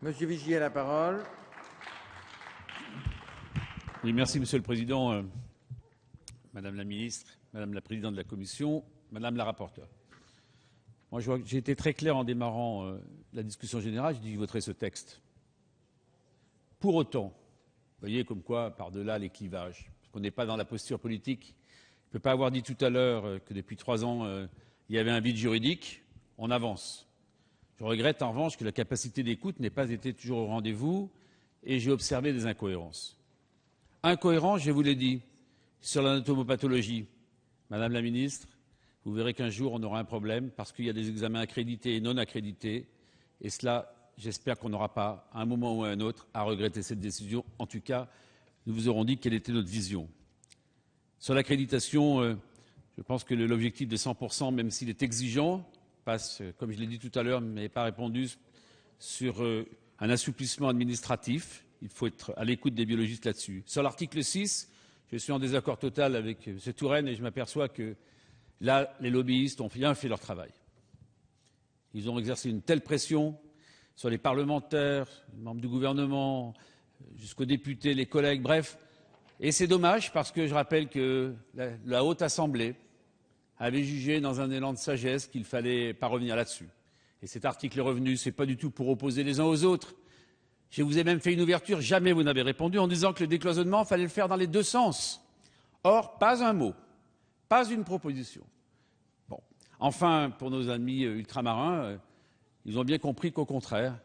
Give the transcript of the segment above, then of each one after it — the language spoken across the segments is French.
Monsieur Vigier a la parole. Oui, merci Monsieur le Président, Madame la Ministre, Madame la Présidente de la Commission, Madame la Rapporteure. Moi, j'ai été très clair en démarrant la discussion générale, j'ai dit que je voterai ce texte. Pour autant, vous voyez comme quoi, par-delà les clivages, parce qu'on n'est pas dans la posture politique, je ne peux pas avoir dit tout à l'heure que depuis 3 ans, il y avait un vide juridique, on avance. Je regrette en revanche que la capacité d'écoute n'ait pas été toujours au rendez-vous et j'ai observé des incohérences. Incohérence, je vous l'ai dit, sur l'anatomopathologie. Madame la Ministre, vous verrez qu'un jour on aura un problème parce qu'il y a des examens accrédités et non accrédités. Et cela, j'espère qu'on n'aura pas, à un moment ou à un autre, à regretter cette décision. En tout cas, nous vous aurons dit quelle était notre vision. Sur l'accréditation, je pense que l'objectif de 100%, même s'il est exigeant, passe, comme je l'ai dit tout à l'heure, mais pas répondu, sur un assouplissement administratif. Il faut être à l'écoute des biologistes là-dessus. Sur l'article 6, je suis en désaccord total avec M. Touraine et je m'aperçois que là, les lobbyistes ont bien fait leur travail. Ils ont exercé une telle pression sur les parlementaires, les membres du gouvernement, jusqu'aux députés, les collègues, bref. Et c'est dommage parce que je rappelle que la Haute Assemblée avait jugé dans un élan de sagesse qu'il ne fallait pas revenir là-dessus. Et cet article est revenu, ce n'est pas du tout pour opposer les uns aux autres. Je vous ai même fait une ouverture, jamais vous n'avez répondu, en disant que le décloisonnement, il fallait le faire dans les deux sens. Or, pas un mot, pas une proposition. Bon. Enfin, pour nos amis ultramarins, ils ont bien compris qu'au contraire,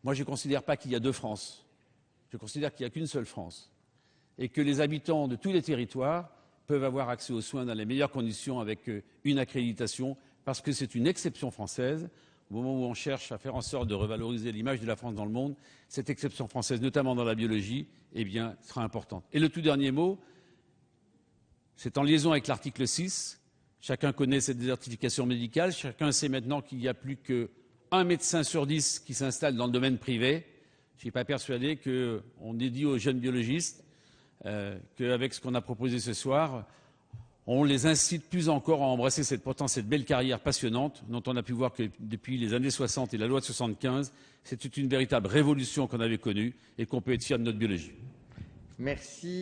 moi je ne considère pas qu'il y a deux France. Je considère qu'il n'y a qu'une seule France. Et que les habitants de tous les territoires peuvent avoir accès aux soins dans les meilleures conditions avec une accréditation, parce que c'est une exception française. Au moment où on cherche à faire en sorte de revaloriser l'image de la France dans le monde, cette exception française, notamment dans la biologie, eh bien, sera importante. Et le tout dernier mot, c'est en liaison avec l'article 6. Chacun connaît cette désertification médicale. Chacun sait maintenant qu'il n'y a plus qu'un médecin sur 10 qui s'installe dans le domaine privé. Je ne suis pas persuadé qu'on ait dit aux jeunes biologistes qu'avec ce qu'on a proposé ce soir, on les incite plus encore à embrasser cette belle carrière passionnante dont on a pu voir que depuis les années 60 et la loi de 75, c'était une véritable révolution qu'on avait connue et qu'on peut être fier de notre biologie. Merci.